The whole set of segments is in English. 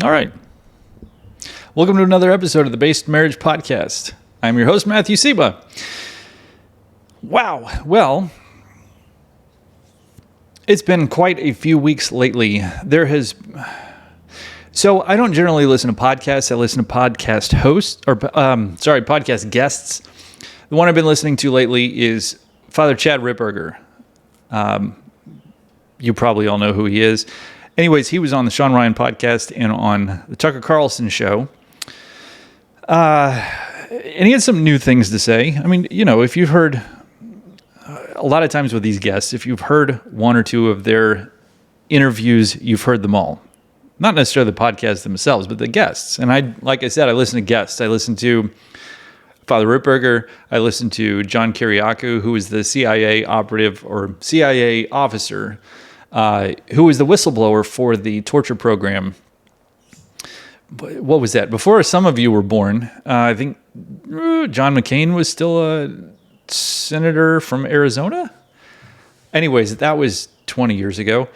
All right. Welcome to another episode of the Based Marriage Podcast. I'm your host, Matthew Seba. Wow. Well, it's been quite a few weeks lately. So I don't generally listen to podcasts. I listen to podcast podcast guests. The one I've been listening to lately is Father Chad Ripperger. You probably all know who he is. Anyways, he was on the Sean Ryan podcast and on the Tucker Carlson show. And he had some new things to say. I mean, if you've heard, a lot of times with these guests, if you've heard one or two of their interviews, you've heard them all. Not necessarily the podcasts themselves, but the guests. And like I said, I listen to guests. I listen to Father Ripperger. I listen to John Kiriakou, who is the CIA operative or CIA officer, who was the whistleblower for the torture program. What was that? Before some of you were born, I think John McCain was still a senator from Arizona. Anyways, that was 20 years ago.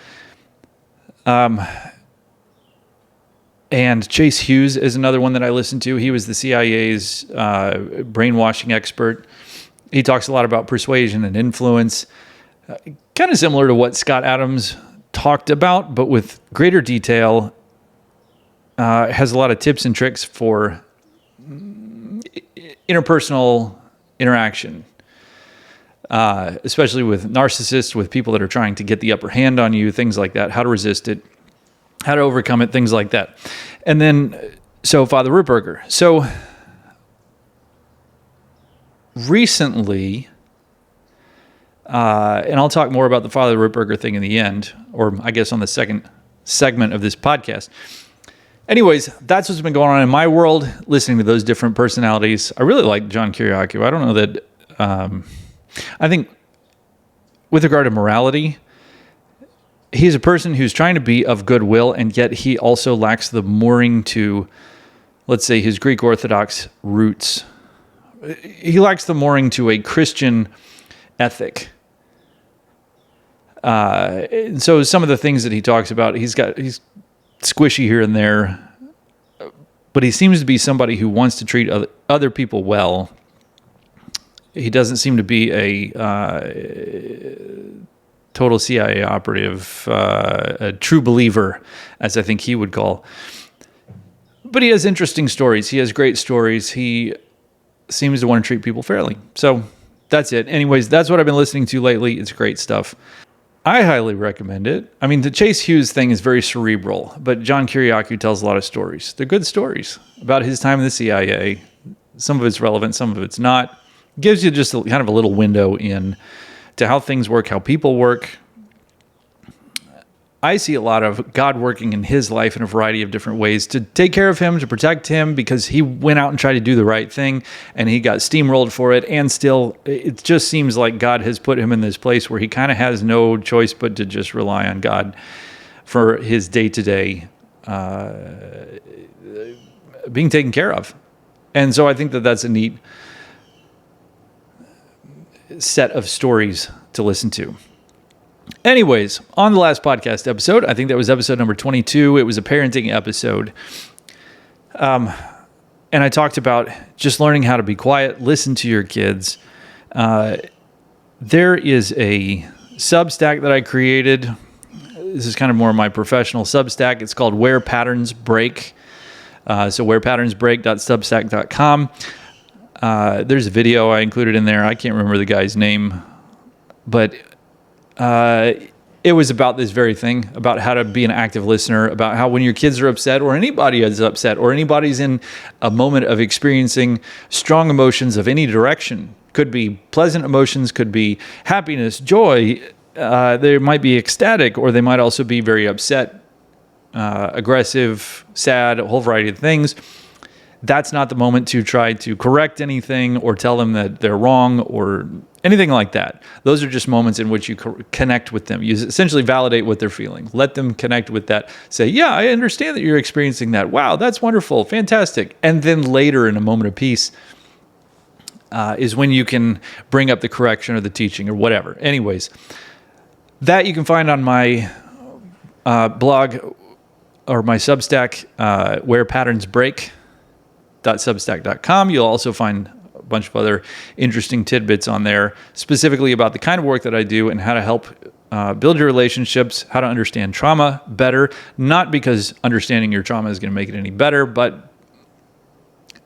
And Chase Hughes is another one that I listened to. He was the CIA's brainwashing expert. He talks a lot about persuasion and influence. Kind of similar to what Scott Adams talked about, but with greater detail. Has a lot of tips and tricks for interpersonal interaction, especially with narcissists, with people that are trying to get the upper hand on you, things like that, how to resist it, how to overcome it, things like that. And then, so Father Ripperger. So recently, and I'll talk more about the Father Ripperger thing in the end, or I guess on the second segment of this podcast. Anyways, that's what's been going on in my world, listening to those different personalities. I really like John Kiriakou. I don't know that, I think with regard to morality, he's a person who's trying to be of goodwill, and yet he also lacks the mooring to, let's say, his Greek Orthodox roots. He lacks the mooring to a Christian ethic. And so some of the things that he talks about, he's squishy here and there, but he seems to be somebody who wants to treat other people well. He doesn't seem to be a total CIA operative, a true believer, as I think he would call. But he has interesting stories. He has great stories. He seems to want to treat people fairly. So that's it. Anyways, that's what I've been listening to lately. It's great stuff. I highly recommend it. I mean, the Chase Hughes thing is very cerebral, but John Kiriakou tells a lot of stories. They're good stories about his time in the CIA. Some of it's relevant, some of it's not. Gives you just kind of a little window in to how things work, how people work. I see a lot of God working in his life in a variety of different ways to take care of him, to protect him, because he went out and tried to do the right thing, and he got steamrolled for it. And still, it just seems like God has put him in this place where he kind of has no choice but to just rely on God for his day-to-day being taken care of. And so I think that that's a neat set of stories to listen to. Anyways, on the last podcast episode, I think that was episode number 22. It was a parenting episode. And I talked about just learning how to be quiet, listen to your kids. There is a Substack that I created. This is kind of more my professional Substack. It's called Where Patterns Break. So wherepatternsbreak.substack.com. There's a video I included in there. I can't remember the guy's name, but it was about this very thing, about how to be an active listener, about how when your kids are upset, or anybody is upset, or anybody's in a moment of experiencing strong emotions of any direction, could be pleasant emotions, could be happiness, joy, they might be ecstatic, or they might also be very upset, aggressive, sad, a whole variety of things. That's not the moment to try to correct anything or tell them that they're wrong or anything like that. Those are just moments in which you connect with them. You essentially validate what they're feeling. Let them connect with that. Say, yeah, I understand that you're experiencing that. Wow, that's wonderful, fantastic. And then later in a moment of peace is when you can bring up the correction or the teaching or whatever. Anyways, that you can find on my blog, or my Substack, wherepatternsbreak.substack.com. You'll also find a bunch of other interesting tidbits on there, specifically about the kind of work that I do and how to help build your relationships, how to understand trauma better. Not because understanding your trauma is going to make it any better, but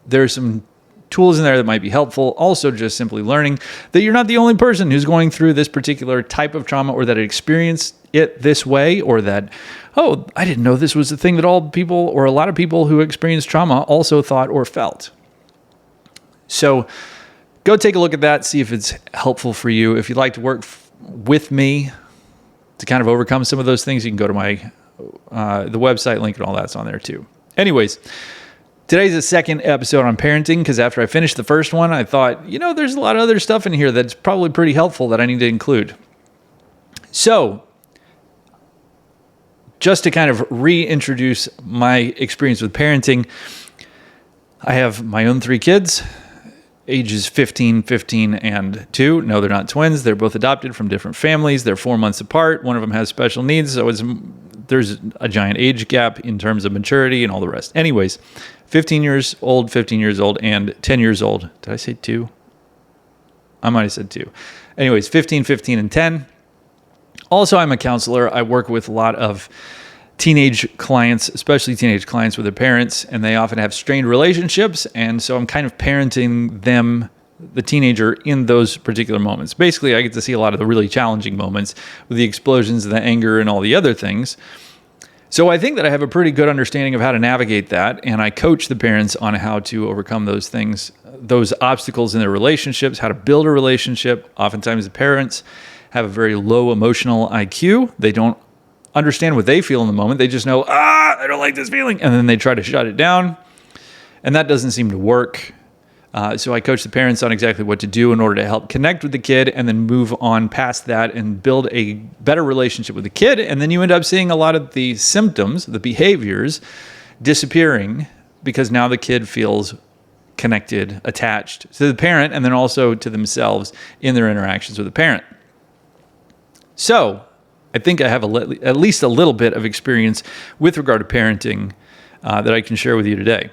there's some tools in there that might be helpful. Also, just simply learning that you're not the only person who's going through this particular type of trauma, or that experienced it this way, or that, oh, I didn't know this was a thing that all people, or a lot of people who experience trauma, also thought or felt. So go take a look at that, see if it's helpful for you. If you'd like to work with me to kind of overcome some of those things, you can go to my the website link, and all that's on there too. Anyways, today's the second episode on parenting, because after I finished the first one, I thought, there's a lot of other stuff in here that's probably pretty helpful that I need to include. So, just to kind of reintroduce my experience with parenting, I have my own 3 kids, ages 15, and 2. No, they're not twins. They're both adopted from different families. They're 4 months apart. One of them has special needs, so there's a giant age gap in terms of maturity and all the rest. Anyways, 15 years old, and 10 years old. Did I say 2? I might have said 2. Anyways, 15, and 10. Also, I'm a counselor. I work with a lot of teenage clients, especially teenage clients with their parents, and they often have strained relationships. And so I'm kind of parenting them, the teenager, in those particular moments. Basically, I get to see a lot of the really challenging moments with the explosions, the anger, and all the other things. So I think that I have a pretty good understanding of how to navigate that, and I coach the parents on how to overcome those things, those obstacles in their relationships, how to build a relationship. Oftentimes the parents have a very low emotional IQ. They don't understand what they feel in the moment. They just know, I don't like this feeling, and then they try to shut it down, and that doesn't seem to work. So I coach the parents on exactly what to do in order to help connect with the kid, and then move on past that and build a better relationship with the kid. And then you end up seeing a lot of the symptoms, the behaviors, disappearing, because now the kid feels connected, attached to the parent, and then also to themselves in their interactions with the parent. So I think I have at least a little bit of experience with regard to parenting that I can share with you today.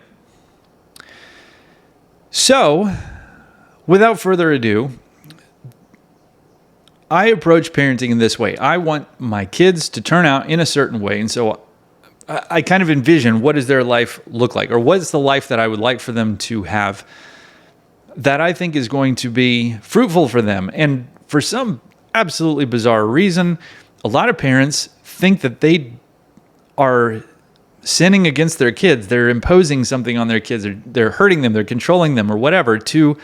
So, without further ado, I approach parenting in this way. I want my kids to turn out in a certain way, and so I kind of envision, what does their life look like, or what's the life that I would like for them to have that I think is going to be fruitful for them. And for some absolutely bizarre reason, a lot of parents think that they are sinning against their kids. They're imposing something on their kids. They're hurting them. They're controlling them, or whatever, to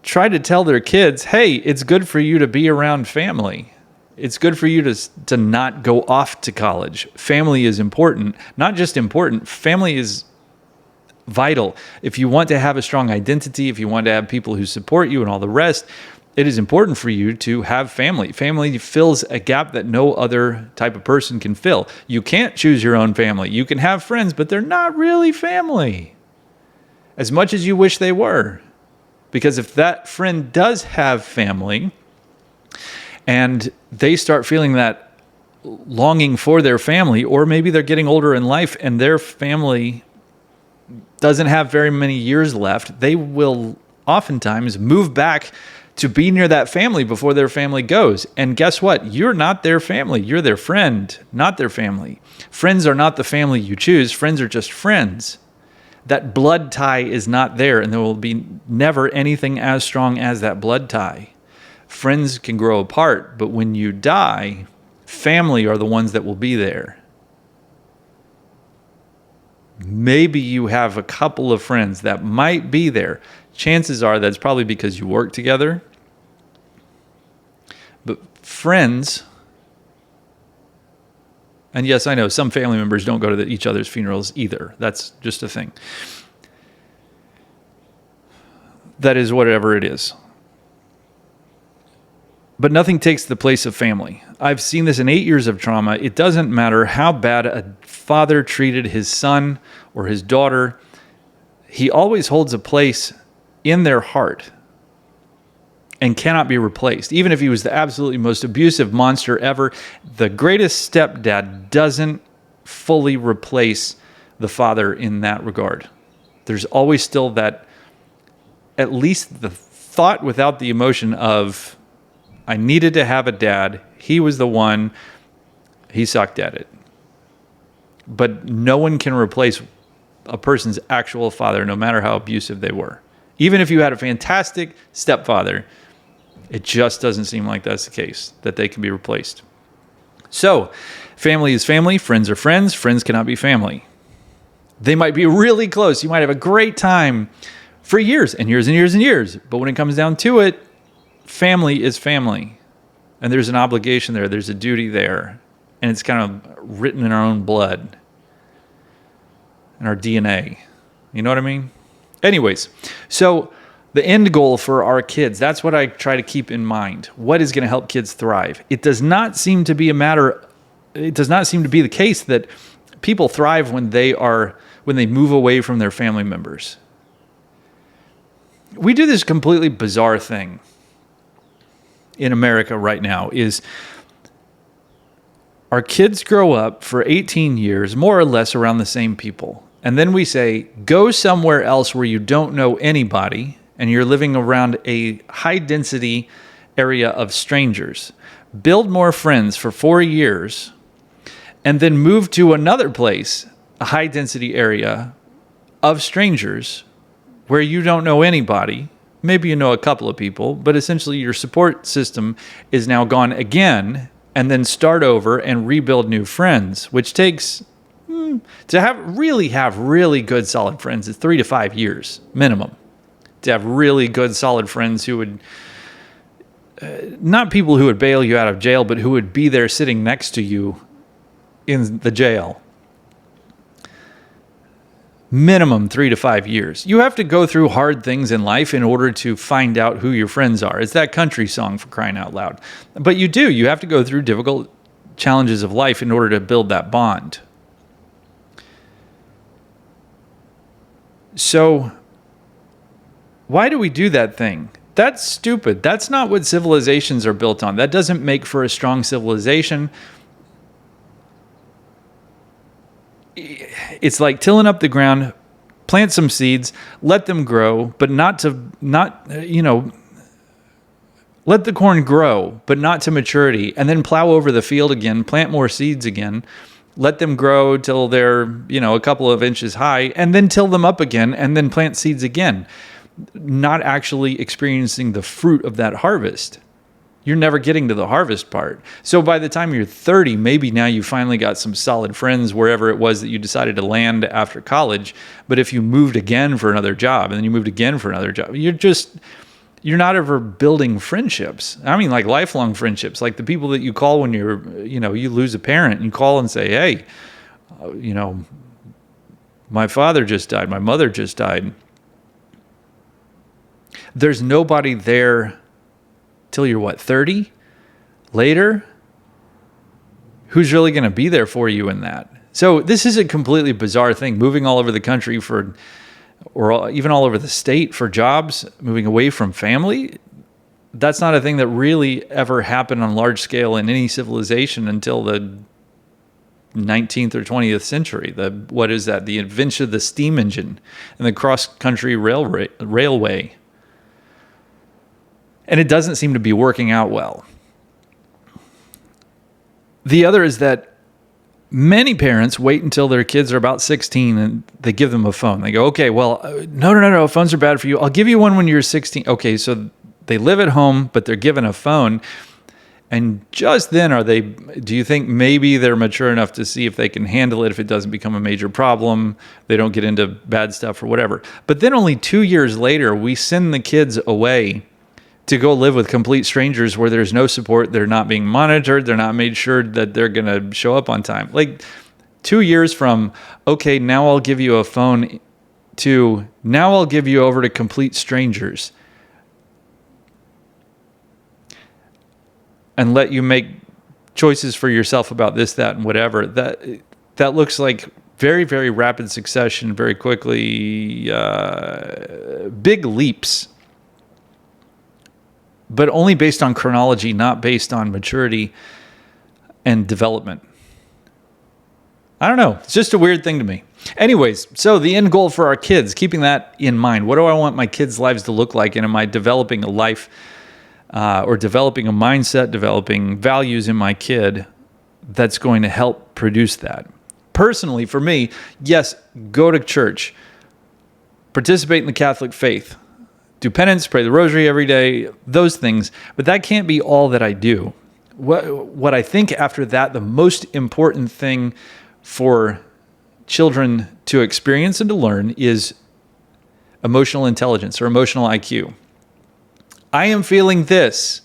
try to tell their kids, hey, it's good for you to be around family. It's good for you to not go off to college. Family is important. Not just important, family is vital. If you want to have a strong identity, if you want to have people who support you and all the rest, it is important for you to have family. Family fills a gap that no other type of person can fill. You can't choose your own family. You can have friends, but they're not really family, as much as you wish they were. Because if that friend does have family, and they start feeling that longing for their family, or maybe they're getting older in life and their family doesn't have very many years left, they will oftentimes move back to be near that family before their family goes. And guess what? You're not their family. You're their friend, not their family. Friends are not the family you choose. Friends are just friends. That blood tie is not there, and there will be never anything as strong as that blood tie. Friends can grow apart, but when you die, family are the ones that will be there. Maybe you have a couple of friends that might be there. Chances are that's probably because you work together. But friends, and yes, I know some family members don't go to each other's funerals either. That's just a thing. That is whatever it is. But nothing takes the place of family. I've seen this in 8 years of trauma. It doesn't matter how bad a father treated his son or his daughter. He always holds a place in their heart and cannot be replaced. Even if he was the absolutely most abusive monster ever, the greatest stepdad doesn't fully replace the father in that regard. There's always still that, at least the thought without the emotion of, I needed to have a dad. He was the one. He sucked at it. But no one can replace a person's actual father, no matter how abusive they were. Even if you had a fantastic stepfather, it just doesn't seem like that's the case, that they can be replaced. So, family is family, friends are friends, friends cannot be family. They might be really close. You might have a great time for years and years and years and years. But when it comes down to it, family is family. And there's an obligation there. There's a duty there. And it's kind of written in our own blood, in our DNA. You know what I mean? Anyways, so the end goal for our kids, that's what I try to keep in mind. What is going to help kids thrive? It does not seem to be the case that people thrive when they move away from their family members. We do this completely bizarre thing in America right now is our kids grow up for 18 years, more or less around the same people. And then we say, go somewhere else where you don't know anybody and you're living around a high density area of strangers. Build more friends for 4 years and then move to another place, a high density area of strangers where you don't know anybody. Maybe you know a couple of people, but essentially your support system is now gone again, and then start over and rebuild new friends, which takes to have really good solid friends is 3 to 5 years minimum. To have really good solid friends who would not people who would bail you out of jail, but who would be there sitting next to you in the jail. Minimum 3 to 5 years. You have to go through hard things in life in order to find out who your friends are. It's that country song, for crying out loud. But you have to go through difficult challenges of life in order to build that bond. So, why do we do that thing? That's stupid. That's not what civilizations are built on. That doesn't make for a strong civilization. It's like tilling up the ground, plant some seeds, let them grow, but let the corn grow, but not to maturity, and then plow over the field again, plant more seeds again, let them grow till they're, a couple of inches high, and then till them up again, and then plant seeds again, not actually experiencing the fruit of that harvest. You're never getting to the harvest part. So by the time you're 30, maybe now you finally got some solid friends wherever it was that you decided to land after college. But if you moved again for another job and then you moved again for another job, you're not ever building friendships. I mean, like lifelong friendships, like the people that you call when you lose a parent and you call and say, hey, my father just died. My mother just died. There's nobody there till you're 30 later, who's really going to be there for you in that? So this is a completely bizarre thing, moving all over the country or even all over the state for jobs, moving away from family. That's not a thing that really ever happened on large scale in any civilization until the 19th or 20th century. The invention of the steam engine and the cross-country railway. And it doesn't seem to be working out well. The other is that many parents wait until their kids are about 16 and they give them a phone. They go, okay, well, no, phones are bad for you. I'll give you one when you're 16. Okay, so they live at home, but they're given a phone. And just then do you think maybe they're mature enough to see if they can handle it, if it doesn't become a major problem, they don't get into bad stuff or whatever. But then only 2 years later, we send the kids away to go live with complete strangers where there's no support, they're not being monitored, they're not made sure that they're going to show up on time. Like 2 years from, okay, now I'll give you a phone, to now I'll give you over to complete strangers and let you make choices for yourself about this, that, and whatever. That looks like very, very rapid succession, very quickly, big leaps. But only based on chronology, not based on maturity and development. I don't know. It's just a weird thing to me. Anyways, so the end goal for our kids, keeping that in mind. What do I want my kids' lives to look like? And am I developing a life or developing a mindset, developing values in my kid that's going to help produce that? Personally, for me, yes, go to church, participate in the Catholic faith, do penance, pray the rosary every day, those things. But that can't be all that I do. What I think after that, the most important thing for children to experience and to learn is emotional intelligence or emotional IQ. I am feeling this.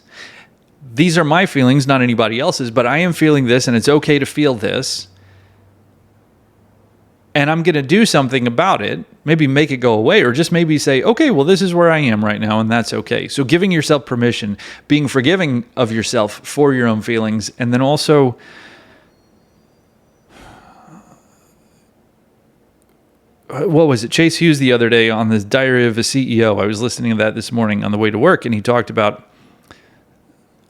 These are my feelings, not anybody else's, but I am feeling this, and it's okay to feel this. And I'm going to do something about it, maybe make it go away, or just maybe say, okay, well, this is where I am right now, and that's okay. So giving yourself permission, being forgiving of yourself for your own feelings, and then also what was it? Chase Hughes the other day on the Diary of a CEO. I was listening to that this morning on the way to work, and he talked about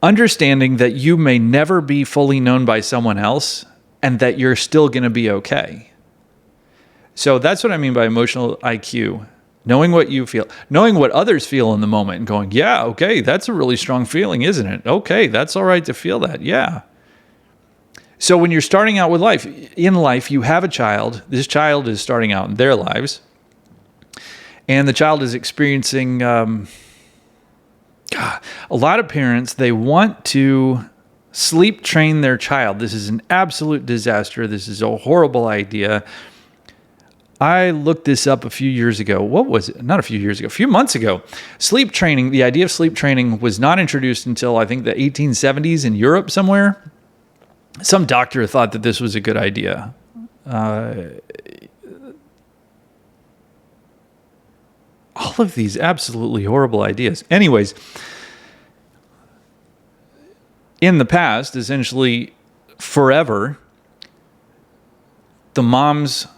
understanding that you may never be fully known by someone else and that you're still going to be okay. So that's what I mean by emotional IQ. Knowing what you feel, knowing what others feel in the moment and going, yeah, okay, that's a really strong feeling, isn't it? Okay, that's all right to feel that. Yeah. So when you're starting out with life, in life, you have a child. This child is starting out in their lives. And the child is experiencing, a lot of parents, they want to sleep train their child. This is an absolute disaster. This is a horrible idea. I looked this up a few years ago. What was it? Not a few years ago, a few months ago. Sleep training, the idea of sleep training was not introduced until I think the 1870s in Europe somewhere. Some doctor thought that this was a good idea. All of these absolutely horrible ideas. Anyways, in the past, essentially forever, the moms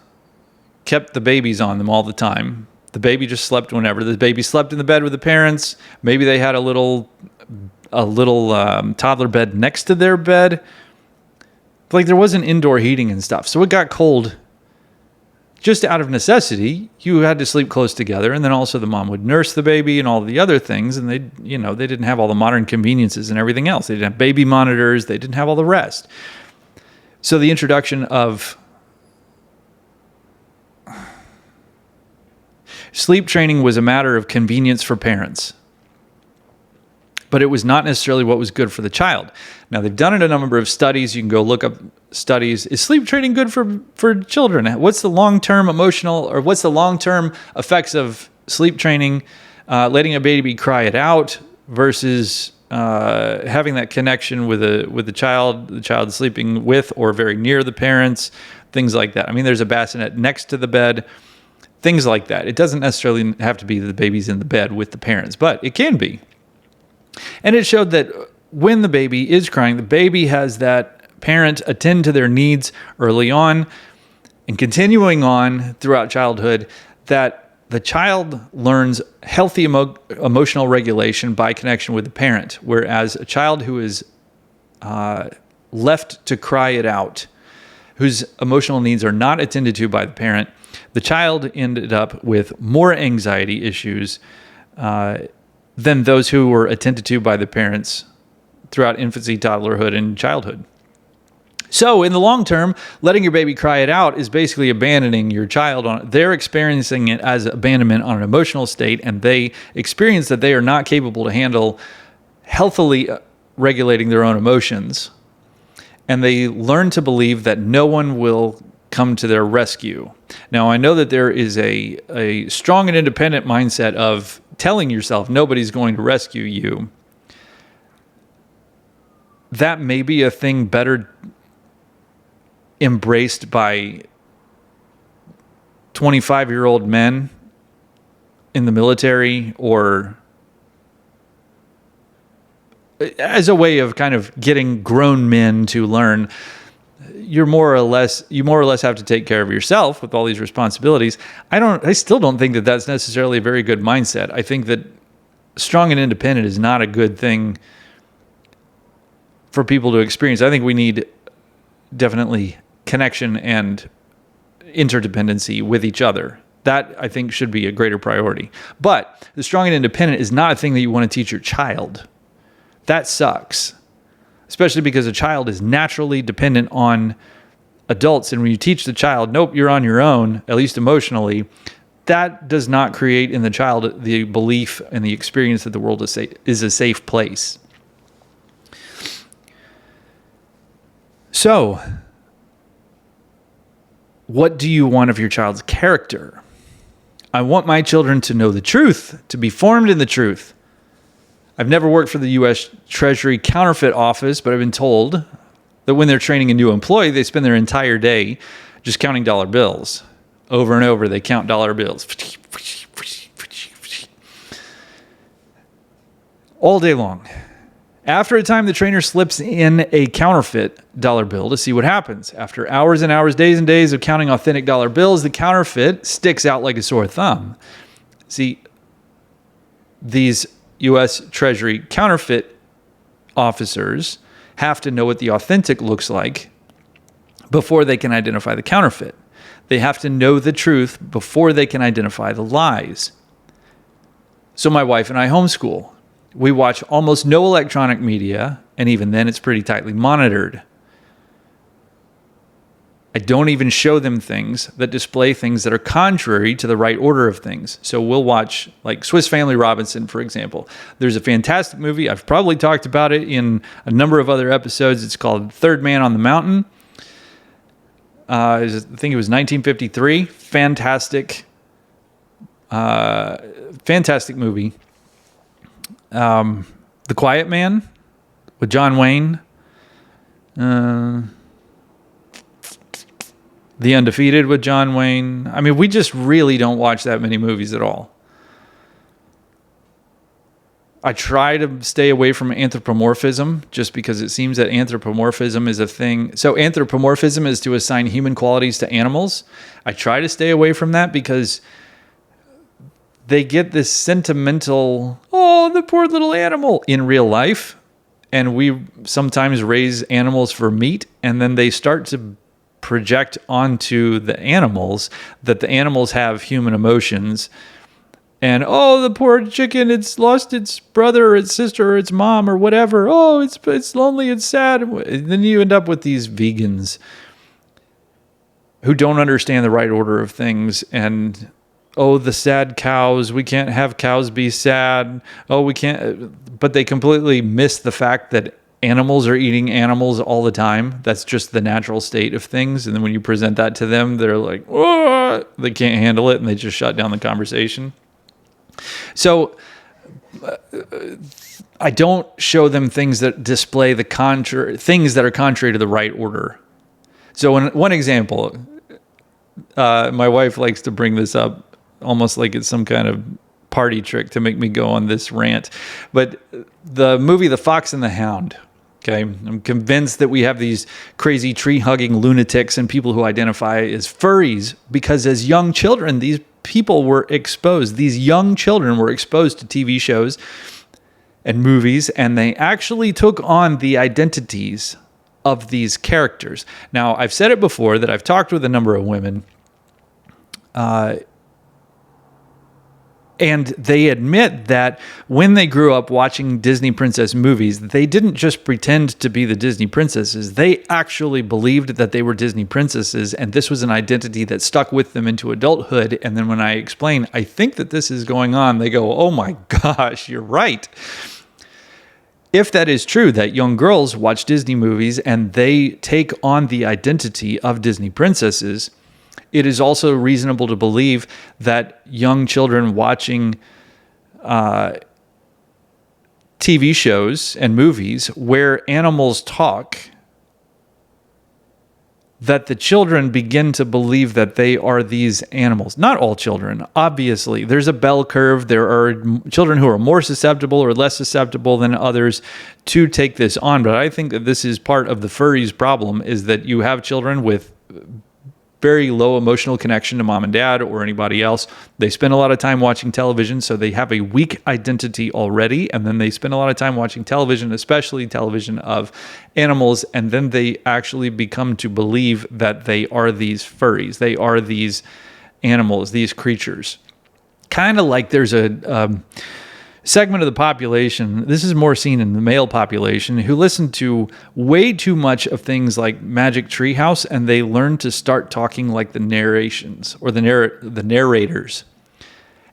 kept the babies on them all the time. The baby just slept whenever. The baby slept in the bed with the parents. Maybe they had a little toddler bed next to their bed. Like there wasn't indoor heating and stuff. So it got cold just out of necessity. You had to sleep close together. And then also the mom would nurse the baby and all the other things. And they didn't have all the modern conveniences and everything else. They didn't have baby monitors. They didn't have all the rest. So the introduction of sleep training was a matter of convenience for parents, but it was not necessarily what was good for the child. Now, they've done it in a number of studies. You can go look up studies. Is sleep training good for children? What's the long-term emotional, or what's the long-term effects of sleep training, letting a baby cry it out versus having that connection with the child sleeping with or very near the parents, things like that. I mean, there's a bassinet next to the bed. Things like that. It doesn't necessarily have to be that the baby's in the bed with the parents, but it can be. And it showed that when the baby is crying, the baby has that parent attend to their needs early on and continuing on throughout childhood, that the child learns healthy emotional regulation by connection with the parent, whereas a child who is left to cry it out, whose emotional needs are not attended to by the parent, the child ended up with more anxiety issues than those who were attended to by the parents throughout infancy, toddlerhood, and childhood. So in the long term, letting your baby cry it out is basically abandoning your child. They're experiencing it as abandonment on an emotional state, and they experience that they are not capable to handle healthily regulating their own emotions. And they learn to believe that no one will come to their rescue. Now, I know that there is a strong and independent mindset of telling yourself nobody's going to rescue you. That may be a thing better embraced by 25-year-old men in the military, or as a way of kind of getting grown men to learn you more or less have to take care of yourself with all these responsibilities. I still don't think that that's necessarily a very good mindset. I think that strong and independent is not a good thing for people to experience. I think we need definitely connection and interdependency with each other. That, I think, should be a greater priority. But the strong and independent is not a thing that you want to teach your child. That sucks, especially because a child is naturally dependent on adults. And when you teach the child, nope, you're on your own, at least emotionally, that does not create in the child the belief and the experience that the world is a safe place. So, what do you want of your child's character? I want my children to know the truth, to be formed in the truth. I've never worked for the U.S. Treasury Counterfeit Office, but I've been told that when they're training a new employee, they spend their entire day just counting dollar bills. Over and over, they count dollar bills. All day long. After a time, the trainer slips in a counterfeit dollar bill to see what happens. After hours and hours, days and days of counting authentic dollar bills, the counterfeit sticks out like a sore thumb. See, these U.S. Treasury counterfeit officers have to know what the authentic looks like before they can identify the counterfeit. They have to know the truth before they can identify the lies. So my wife and I homeschool. We watch almost no electronic media, and even then it's pretty tightly monitored. I don't even show them things that display things that are contrary to the right order of things. So we'll watch like Swiss Family Robinson, for example. There's a fantastic movie. I've probably talked about it in a number of other episodes. It's called Third Man on the Mountain. I think it was 1953. Fantastic movie. The Quiet Man with John Wayne. The Undefeated with John Wayne. I mean, we just really don't watch that many movies at all. I try to stay away from anthropomorphism just because it seems that anthropomorphism is a thing. So anthropomorphism is to assign human qualities to animals. I try to stay away from that because they get this sentimental, oh, the poor little animal in real life. And we sometimes raise animals for meat, and then they start to project onto the animals that the animals have human emotions. And, oh, the poor chicken, it's lost its brother or its sister or its mom or whatever. Oh, it's lonely, it's sad. And then you end up with these vegans who don't understand the right order of things. And, oh, the sad cows, we can't have cows be sad. Oh, we can't. But they completely miss the fact that animals are eating animals all the time. That's just the natural state of things. And then when you present that to them, they're like, oh, they can't handle it. And they just shut down the conversation. So I don't show them things that display the things that are contrary to the right order. So in one example, my wife likes to bring this up almost like it's some kind of party trick to make me go on this rant. But the movie The Fox and the Hound, okay, I'm convinced that we have these crazy tree-hugging lunatics and people who identify as furries because as young children, these people were exposed. These young children were exposed to TV shows and movies, and they actually took on the identities of these characters. Now, I've said it before that I've talked with a number of women, and they admit that when they grew up watching Disney princess movies, they didn't just pretend to be the Disney princesses. They actually believed that they were Disney princesses, and this was an identity that stuck with them into adulthood. And then when I explain, I think that this is going on, they go, oh my gosh, you're right. If that is true, that young girls watch Disney movies and they take on the identity of Disney princesses, it is also reasonable to believe that young children watching TV shows and movies where animals talk, that the children begin to believe that they are these animals. Not all children, obviously. There's a bell curve. There are children who are more susceptible or less susceptible than others to take this on. But I think that this is part of the furries problem, is that you have children with very low emotional connection to mom and dad or anybody else. They spend a lot of time watching television, so they have a weak identity already. And then they spend a lot of time watching television, especially television of animals. And then they actually become to believe that they are these furries. They are these animals, these creatures. Kind of like there's a segment of the population, this is more seen in the male population, who listen to way too much of things like Magic Treehouse, and they learn to start talking like the narrations or the narrators.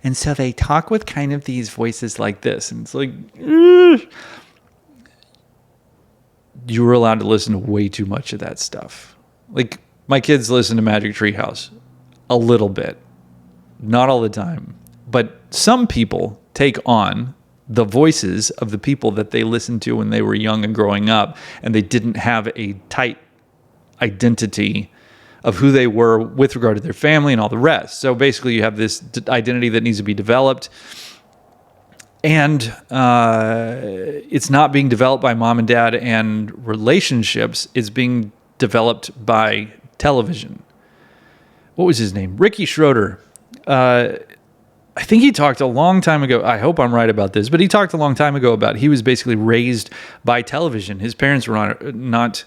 And so they talk with kind of these voices like this. And it's like, you were allowed to listen to way too much of that stuff. Like, my kids listen to Magic Treehouse a little bit, not all the time. But some people take on the voices of the people that they listened to when they were young and growing up, and they didn't have a tight identity of who they were with regard to their family and all the rest. So basically you have this identity that needs to be developed, and it's not being developed by mom and dad and relationships. It's being developed by television. What was his name? Ricky Schroeder. I think he talked a long time ago. I hope I'm right about this, but he talked a long time ago about he was basically raised by television. His parents were not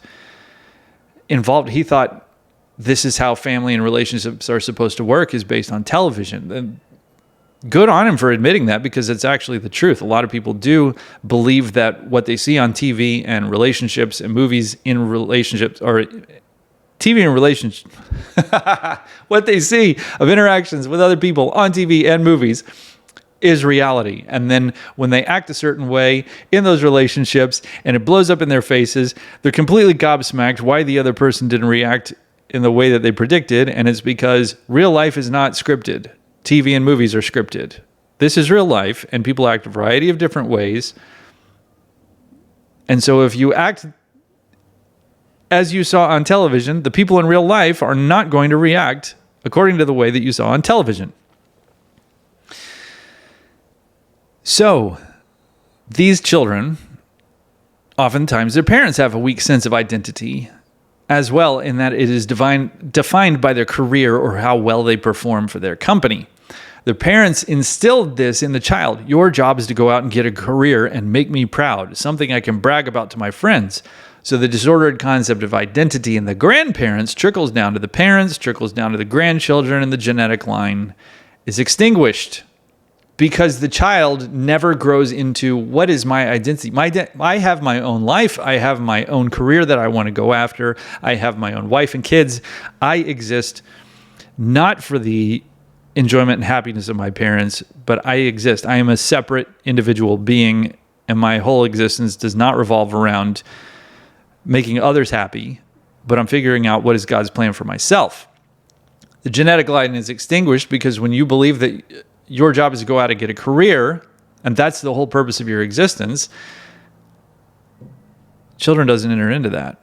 involved. He thought this is how family and relationships are supposed to work, is based on television. And good on him for admitting that, because it's actually the truth. A lot of people do believe that what they see on TV and relationships and movies in relationships, or TV and relationships, what they see of interactions with other people on TV and movies is reality. And then when they act a certain way in those relationships and it blows up in their faces, they're completely gobsmacked why the other person didn't react in the way that they predicted. And it's because real life is not scripted. TV and movies are scripted. This is real life, and people act a variety of different ways. And so if you act as you saw on television, the people in real life are not going to react according to the way that you saw on television. So, these children, oftentimes their parents have a weak sense of identity as well, in that it is defined by their career or how well they perform for their company. Their parents instilled this in the child. Your job is to go out and get a career and make me proud, something I can brag about to my friends. So the disordered concept of identity in the grandparents trickles down to the parents, trickles down to the grandchildren, and the genetic line is extinguished because the child never grows into, what is my identity? I have my own life. I have my own career that I want to go after. I have my own wife and kids. I exist not for the enjoyment and happiness of my parents, but I exist. I am a separate individual being, and my whole existence does not revolve around making others happy, but I'm figuring out what is God's plan for myself. The genetic line is extinguished because when you believe that your job is to go out and get a career, and that's the whole purpose of your existence, children doesn't enter into that.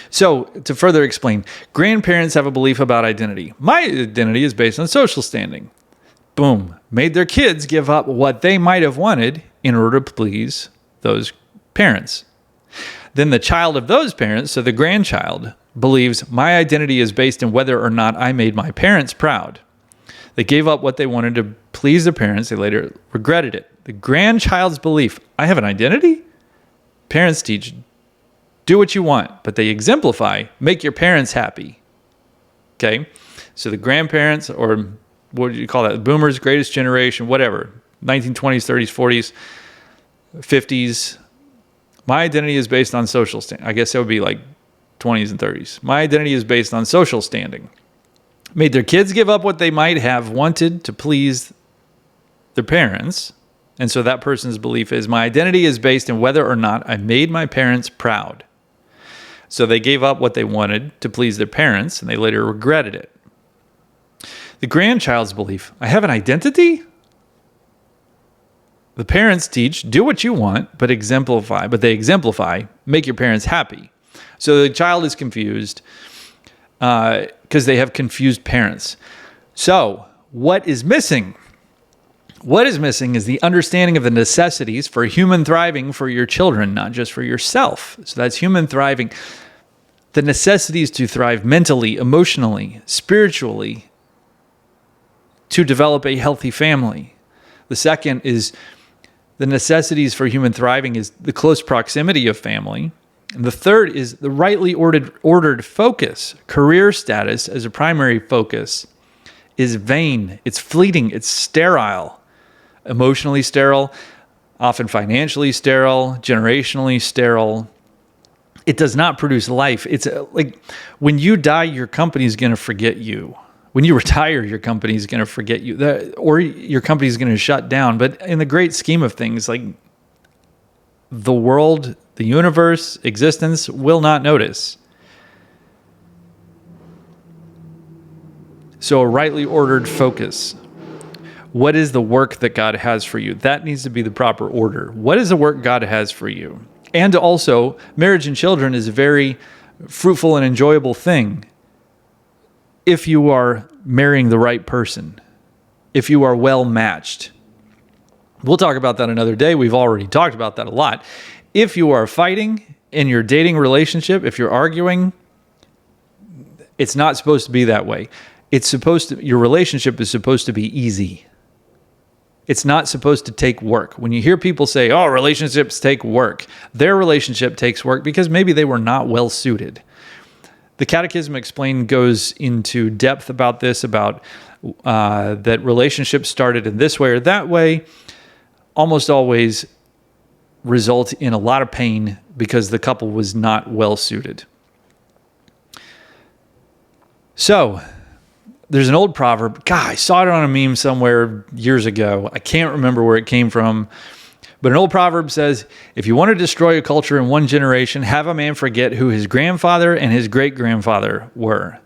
So, to further explain, grandparents have a belief about identity. My identity is based on social standing. Boom. Made their kids give up what they might have wanted in order to please those parents. Then the child of those parents, so the grandchild, believes my identity is based on whether or not I made my parents proud. They gave up what they wanted to please their parents. They later regretted it. The grandchild's belief, I have an identity? Parents teach, do what you want, but they exemplify, make your parents happy. Okay? So the grandparents, or what do you call that? Boomers, greatest generation, whatever. 1920s, 30s, 40s, 50s. My identity is based on social standing. I guess that would be like 20s and 30s. My identity is based on social standing. Made their kids give up what they might have wanted to please their parents. And so that person's belief is, my identity is based on whether or not I made my parents proud. So they gave up what they wanted to please their parents, and they later regretted it. The grandchild's belief, I have an identity? The parents teach, do what you want, but they exemplify, make your parents happy. So the child is confused because they have confused parents. So what is missing? What is missing is the understanding of the necessities for human thriving for your children, not just for yourself. So that's human thriving. the necessities to thrive mentally, emotionally, spiritually, to develop a healthy family. The second is the necessities for human thriving is the close proximity of family. And the third is the rightly ordered focus. Career status as a primary focus is vain, it's fleeting, it's sterile, emotionally sterile, often financially sterile, generationally sterile. It does not produce life. It's like when you die, your company is going to forget you. When you retire, your company is going to forget you, or your company is going to shut down. But in the great scheme of things, like the world, the universe, existence will not notice. So a rightly ordered focus. What is the work that God has for you? That needs to be the proper order. What is the work God has for you? And also, marriage and children is a very fruitful and enjoyable thing if you are marrying the right person, if you are well matched. We'll talk about that another day. We've already talked about that a lot. If you are fighting in your dating relationship, if you're arguing, it's not supposed to be that way. Your relationship is supposed to be easy. It's not supposed to take work. When you hear people say, oh, relationships take work, their relationship takes work because maybe they were not well suited. The Catechism Explained goes into depth about this, about that relationships started in this way or that way almost always result in a lot of pain because the couple was not well suited. So, there's an old proverb. God, I saw it on a meme somewhere years ago. I can't remember where it came from. But an old proverb says, if you want to destroy a culture in one generation, have a man forget who his grandfather and his great-grandfather were.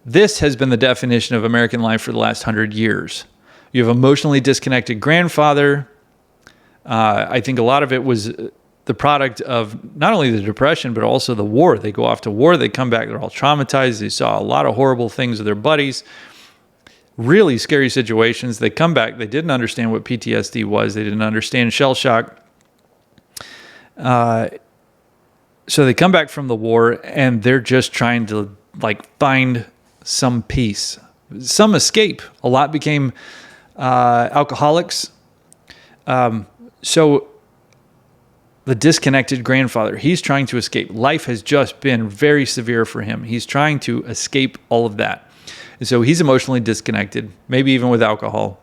This has been the definition of American life for the last 100 years. You have emotionally disconnected grandfather. I think a lot of it was the product of not only the Depression, but also the war. They go off to war. They come back. They're all traumatized. They saw a lot of horrible things with their buddies. Really scary situations. They come back. They didn't understand what PTSD was. They didn't understand shell shock. So they come back from the war and they're just trying to find some peace, some escape. A lot became alcoholics. So the disconnected grandfather, he's trying to escape. Life has just been very severe for him. He's trying to escape all of that. And so he's emotionally disconnected, maybe even with alcohol.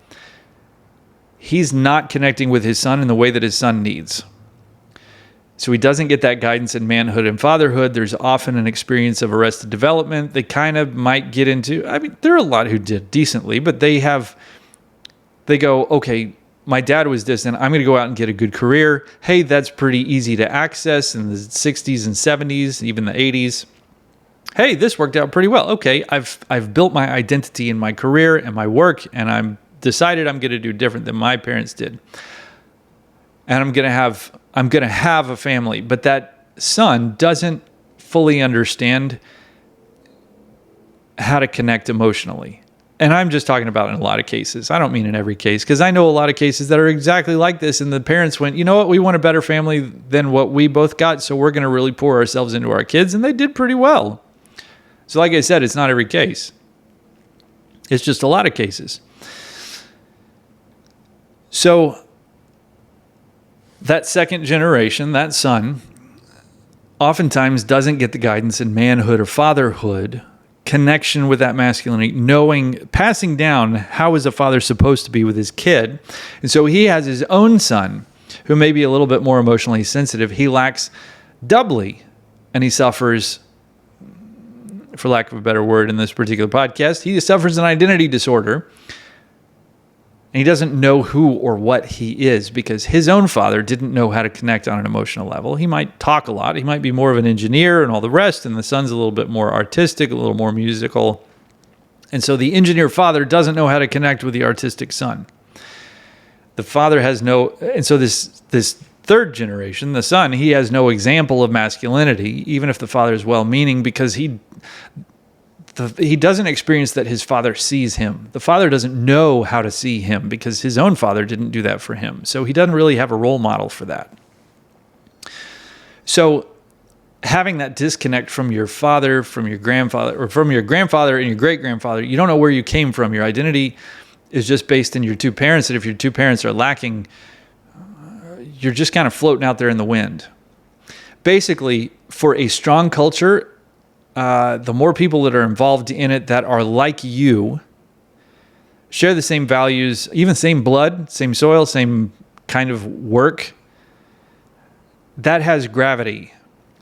He's not connecting with his son in the way that his son needs. So he doesn't get that guidance in manhood and fatherhood. There's often an experience of arrested development. They kind of might get into, there are a lot who did decently, but they go, okay, my dad was distant. I'm going to go out and get a good career. Hey, that's pretty easy to access in the 60s and 70s, even the 80s. Hey, this worked out pretty well. Okay, I've built my identity in my career and my work, and I'm decided I'm going to do different than my parents did. And I'm going to have a family, but that son doesn't fully understand how to connect emotionally. And I'm just talking about in a lot of cases. I don't mean in every case, because I know a lot of cases that are exactly like this. And the parents went, you know what? We want a better family than what we both got. So we're going to really pour ourselves into our kids. And they did pretty well. So like I said, it's not every case. It's just a lot of cases. So that second generation, that son, oftentimes doesn't get the guidance in manhood or fatherhood, connection with that masculinity, knowing, passing down how is a father supposed to be with his kid. And so he has his own son who may be a little bit more emotionally sensitive. He lacks doubly, and he suffers, for lack of a better word in this particular podcast, he suffers an identity disorder. And he doesn't know who or what he is because his own father didn't know how to connect on an emotional level. He might talk a lot. He might be more of an engineer and all the rest. And the son's a little bit more artistic, a little more musical. And so the engineer father doesn't know how to connect with the artistic son. The father has no, and so this third generation, the son, he has no example of masculinity, even if the father is well-meaning, because he doesn't experience that his father sees him. The father doesn't know how to see him because his own father didn't do that for him. So he doesn't really have a role model for that. So having that disconnect from your father, from your grandfather, or from your grandfather and your great-grandfather. You don't know where you came from. Your identity is just based in your two parents. And if your two parents are lacking, you're just kind of floating out there in the wind. Basically, for a strong culture, the more people that are involved in it that are like you, share the same values, even same blood, same soil, same kind of work, that has gravity.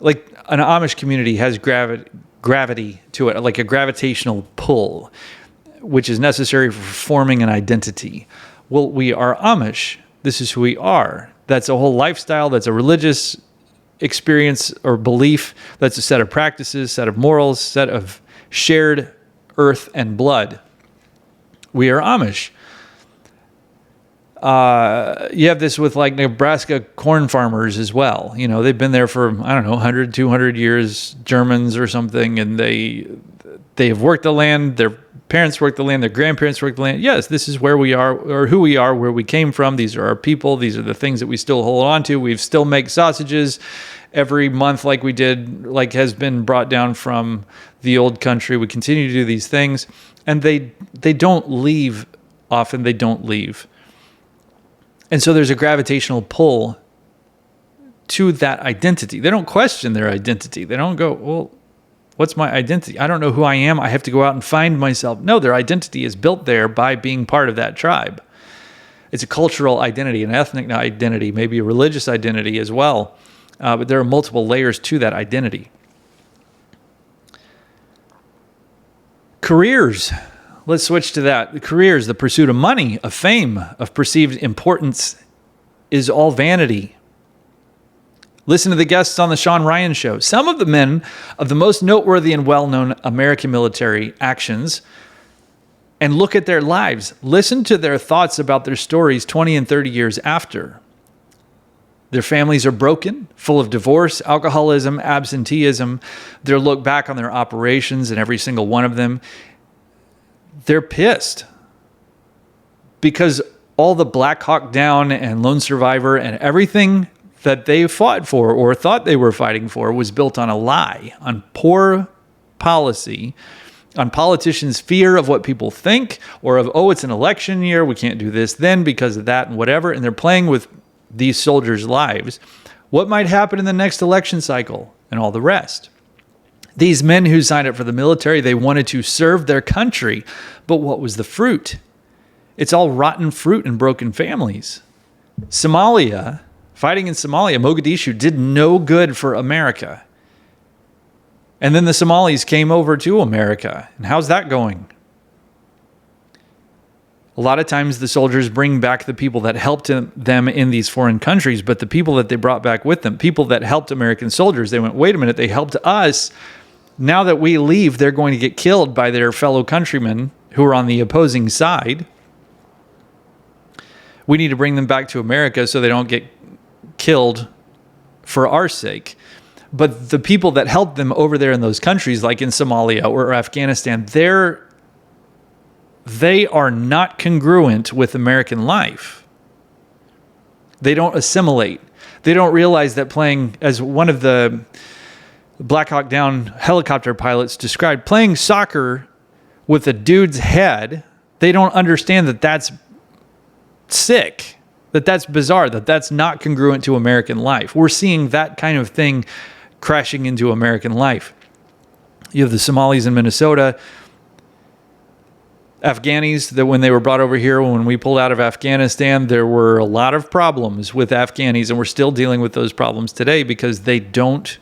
Like an Amish community has gravity to it, like a gravitational pull, which is necessary for forming an identity. Well, we are Amish. This is who we are. That's a whole lifestyle. That's a religious experience or belief. That's a set of practices, set of morals, set of shared earth and blood. We are Amish. You have this with like Nebraska corn farmers as well. You know, they've been there for, 100, 200 years, Germans or something, and they have worked the land. Their parents worked the land. Their grandparents worked the land. Yes, this is where we are, or who we are, where we came from. These are our people. These are the things that we still hold on to. We still make sausages every month like we did, like has been brought down from the old country. We continue to do these things, and they don't leave often. They don't leave. And so there's a gravitational pull to that identity. They don't question their identity. They don't go, well, what's my identity? I don't know who I am. I have to go out and find myself. No, their identity is built there by being part of that tribe. It's a cultural identity, an ethnic identity, maybe a religious identity as well. But there are multiple layers to that identity. Careers. Let's switch to that. The careers, the pursuit of money, of fame, of perceived importance is all vanity. Listen to the guests on the Sean Ryan Show. Some of the men of the most noteworthy and well-known American military actions, and look at their lives. Listen to their thoughts about their stories 20 and 30 years after. Their families are broken, full of divorce, alcoholism, absenteeism. They'll look back on their operations and every single one of them. They're pissed because all the Black Hawk Down and Lone Survivor and everything that they fought for or thought they were fighting for was built on a lie, on poor policy, on politicians' fear of what people think, or of, oh, it's an election year, we can't do this then because of that and whatever. And they're playing with these soldiers' lives. What might happen in the next election cycle and all the rest? These men who signed up for the military, they wanted to serve their country. But what was the fruit? It's all rotten fruit and broken families. Somalia, fighting in Somalia, Mogadishu, did no good for America. And then the Somalis came over to America. And how's that going? A lot of times the soldiers bring back the people that helped them in these foreign countries, but the people that they brought back with them, people that helped American soldiers, they went, wait a minute, they helped us. Now that we leave, they're going to get killed by their fellow countrymen who are on the opposing side. We need to bring them back to America so they don't get killed for our sake. But the people that helped them over there in those countries, like in Somalia or Afghanistan, they are not congruent with American life. They don't assimilate. They don't realize that playing, as one of the Black Hawk Down helicopter pilots described, playing soccer with a dude's head, they don't understand that that's sick, that that's bizarre, that that's not congruent to American life. We're seeing that kind of thing crashing into American life. You have the Somalis in Minnesota, Afghanis, that when they were brought over here, when we pulled out of Afghanistan, there were a lot of problems with Afghanis, and we're still dealing with those problems today because they don't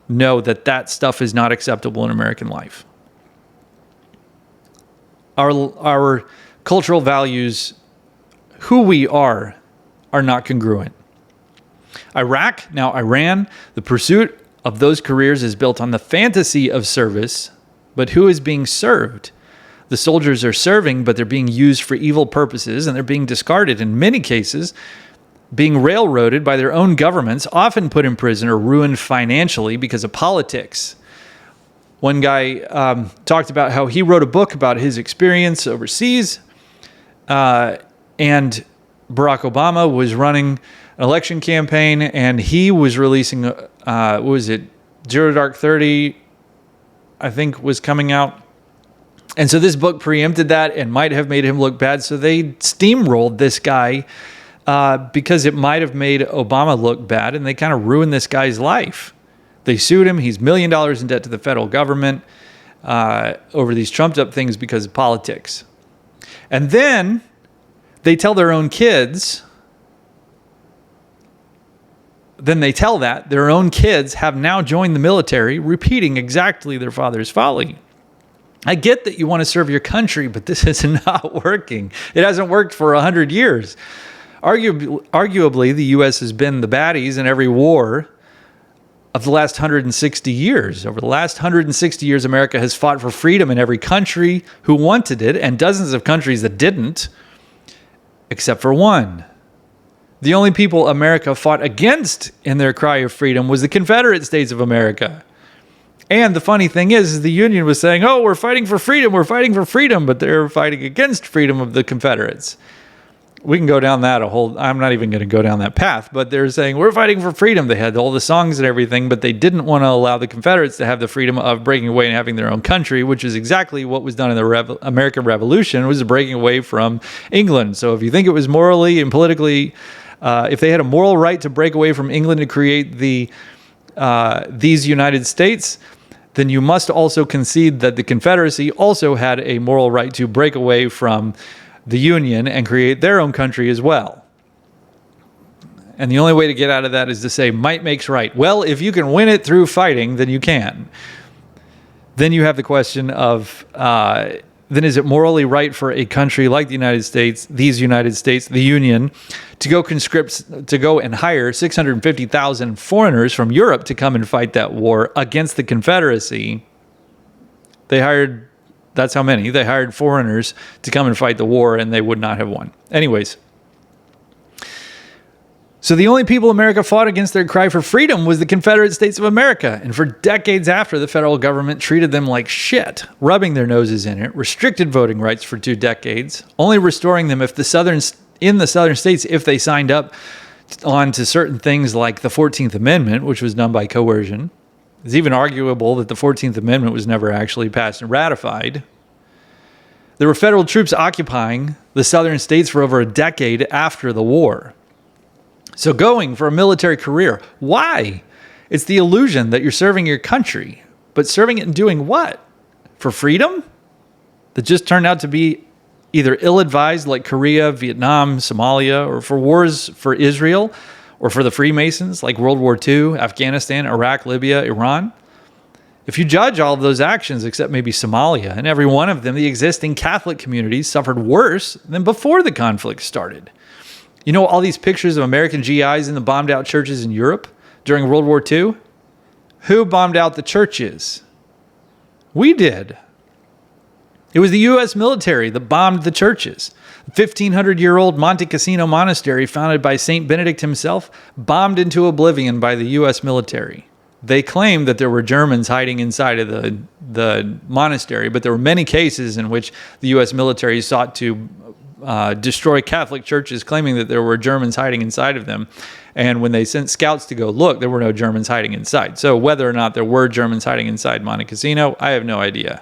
know that that stuff is not acceptable in American life. Our cultural values, who we are not congruent. Iraq, now Iran, the pursuit of those careers is built on the fantasy of service, but who is being served? The soldiers are serving, but they're being used for evil purposes, and they're being discarded in many cases, being railroaded by their own governments, often put in prison or ruined financially because of politics. One guy talked about how he wrote a book about his experience overseas, and Barack Obama was running an election campaign, and he was releasing, Zero Dark 30, I think, was coming out. And so this book preempted that and might have made him look bad. So they steamrolled this guy because it might have made Obama look bad, and they kind of ruined this guy's life. They sued him. He's $1 million in debt to the federal government over these trumped up things because of politics. And then they tell their own kids, their own kids have now joined the military, repeating exactly their father's folly. I get that you want to serve your country, but this is not working. It hasn't worked for 100 years. Arguably, the U.S. has been the baddies in every war of the last 160 years. Over the last 160 years, America has fought for freedom in every country who wanted it, and dozens of countries that didn't, except for one. The only people America fought against in their cry of freedom was the Confederate States of America. And the funny thing is the Union was saying, oh, we're fighting for freedom, but they're fighting against freedom of the Confederates. We can go down that I'm not even going to go down that path, but they're saying we're fighting for freedom. They had all the songs and everything, but they didn't want to allow the Confederates to have the freedom of breaking away and having their own country, which is exactly what was done in the American Revolution, was breaking away from England. So if you think it was morally and politically, if they had a moral right to break away from England to create these United States, then you must also concede that the Confederacy also had a moral right to break away from the Union and create their own country as well. And the only way to get out of that is to say might makes right. Well, if you can win it through fighting, then you can. Then you have the question of, then is it morally right for a country like the United States, the Union, to go and hire 650,000 foreigners from Europe to come and fight that war against the Confederacy? That's how many. They hired foreigners to come and fight the war, and they would not have won. Anyways. So the only people America fought against their cry for freedom was the Confederate States of America. And for decades after, the federal government treated them like shit, rubbing their noses in it, restricted voting rights for 2 decades, only restoring them in the southern states if they signed up on to certain things like the 14th Amendment, which was done by coercion. It's even arguable that the 14th Amendment was never actually passed and ratified. There were federal troops occupying the southern states for over a decade after the war. So going for a military career, why? It's the illusion that you're serving your country, but serving it and doing what? For freedom? That just turned out to be either ill-advised like Korea, Vietnam, Somalia, or for wars for Israel, or for the Freemasons, like World War II, Afghanistan, Iraq, Libya, Iran. If you judge all of those actions, except maybe Somalia, and every one of them, the existing Catholic communities suffered worse than before the conflict started. You know all these pictures of American GIs in the bombed out churches in Europe during World War II? Who bombed out the churches? We did. It was the U.S. military that bombed the churches. 1,500-year-old Monte Cassino Monastery, founded by St. Benedict himself, bombed into oblivion by the U.S. military. They claimed that there were Germans hiding inside of the monastery, but there were many cases in which the U.S. military sought to destroy Catholic churches, claiming that there were Germans hiding inside of them. And when they sent scouts to go look, there were no Germans hiding inside. So whether or not there were Germans hiding inside Monte Cassino, I have no idea.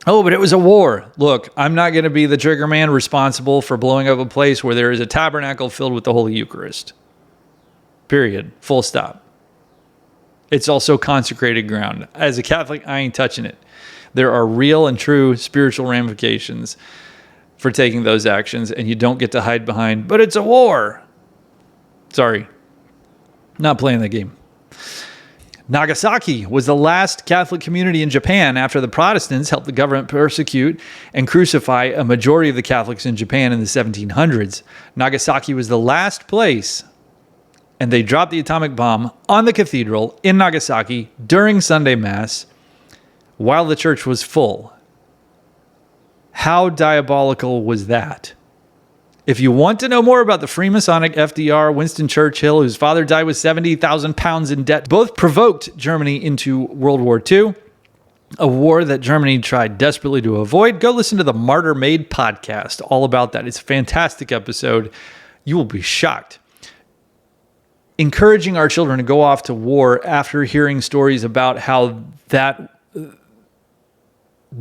Oh, but it was a war. Look, I'm not going to be the trigger man responsible for blowing up a place where there is a tabernacle filled with the Holy Eucharist. Period. Full stop. It's also consecrated ground. As a Catholic, I ain't touching it. There are real and true spiritual ramifications for taking those actions, and you don't get to hide behind, but it's a war. Sorry. Not playing that game. Nagasaki was the last Catholic community in Japan after the Protestants helped the government persecute and crucify a majority of the Catholics in Japan in the 1700s. Nagasaki was the last place, and they dropped the atomic bomb on the cathedral in Nagasaki during Sunday Mass while the church was full. How diabolical was that? If you want to know more about the Freemasonic FDR, Winston Churchill, whose father died with 70,000 pounds in debt, both provoked Germany into World War II, a war that Germany tried desperately to avoid, go listen to the Martyr Made podcast, all about that. It's a fantastic episode. You will be shocked. encouraging our children to go off to war after hearing stories about how that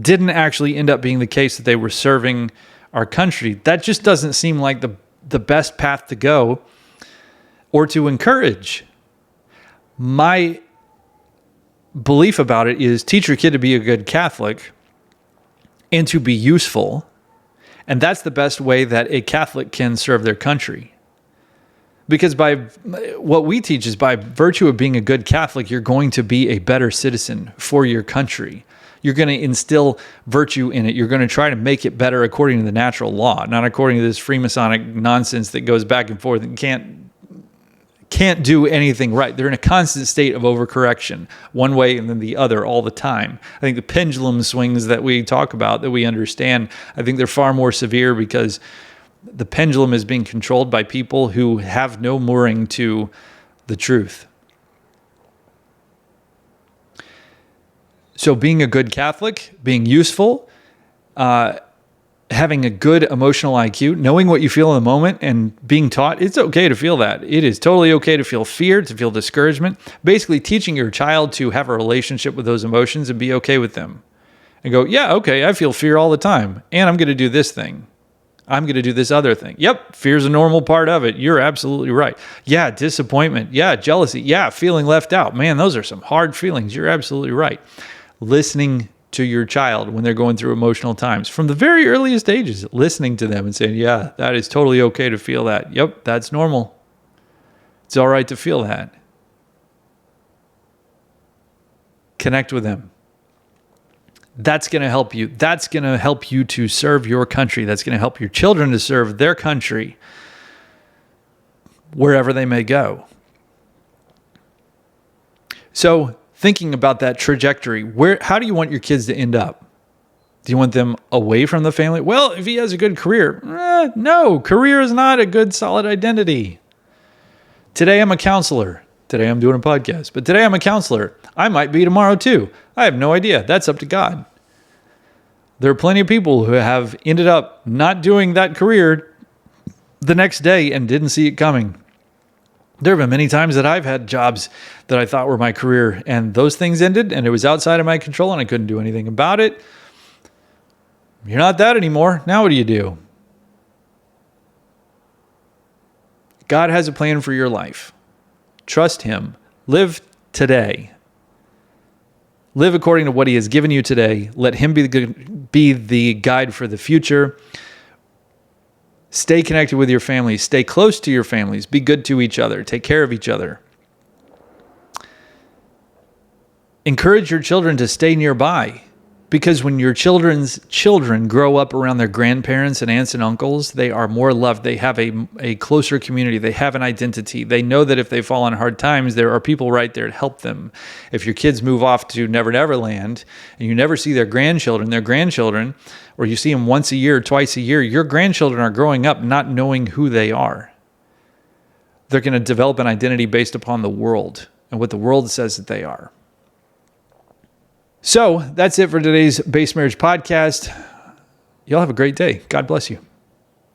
didn't actually end up being the case, that they were serving our country, that just doesn't seem like the best path to go or to encourage. My belief about it is teach your kid to be a good Catholic and to be useful. And that's the best way that a Catholic can serve their country. Because by what we teach is by virtue of being a good Catholic, you're going to be a better citizen for your country. You're going to instill virtue in it. You're going to try to make it better according to the natural law, not according to this Freemasonic nonsense that goes back and forth and can't do anything right. They're in a constant state of overcorrection, one way and then the other all the time. I think the pendulum swings that we talk about, that we understand, I think they're far more severe because the pendulum is being controlled by people who have no mooring to the truth. So being a good Catholic, being useful, having a good emotional IQ, knowing what you feel in the moment and being taught, it's okay to feel that. It is totally okay to feel fear, to feel discouragement. Basically teaching your child to have a relationship with those emotions and be okay with them. And go, yeah, okay, I feel fear all the time. And I'm going to do this thing. I'm going to do this other thing. Yep, fear's a normal part of it. You're absolutely right. Yeah, disappointment. Yeah, jealousy. Yeah, feeling left out. Man, those are some hard feelings. You're absolutely right. Listening to your child when they're going through emotional times from the very earliest ages, listening to them and saying, yeah, that is totally okay to feel that. Yep, that's normal. It's all right to feel that. Connect with them. That's going to help you. That's going to help you to serve your country. That's going to help your children to serve their country wherever they may go. So thinking about that trajectory, how do you want your kids to end up? Do you want them away from the family? Well, if he has a good career, no, career is not a good solid identity. Today I'm a counselor. Today I'm doing a podcast, but today I'm a counselor. I might be tomorrow too. I have no idea. That's up to God. There are plenty of people who have ended up not doing that career the next day and didn't see it coming. There have been many times that I've had jobs that I thought were my career and those things ended and it was outside of my control and I couldn't do anything about it. You're not that anymore. Now what do you do? God has a plan for your life. Trust Him. Live today. Live according to what He has given you today. Let Him be the guide for the future. Stay connected with your families. Stay close to your families. Be good to each other. Take care of each other. Encourage your children to stay nearby. Because when your children's children grow up around their grandparents and aunts and uncles, they are more loved. They have a closer community. They have an identity. They know that if they fall on hard times, there are people right there to help them. If your kids move off to Never Never Land and you never see their grandchildren, or you see them once a year, twice a year, your grandchildren are growing up not knowing who they are. They're going to develop an identity based upon the world and what the world says that they are. So that's it for today's Base Marriage Podcast. Y'all have a great day. God bless you.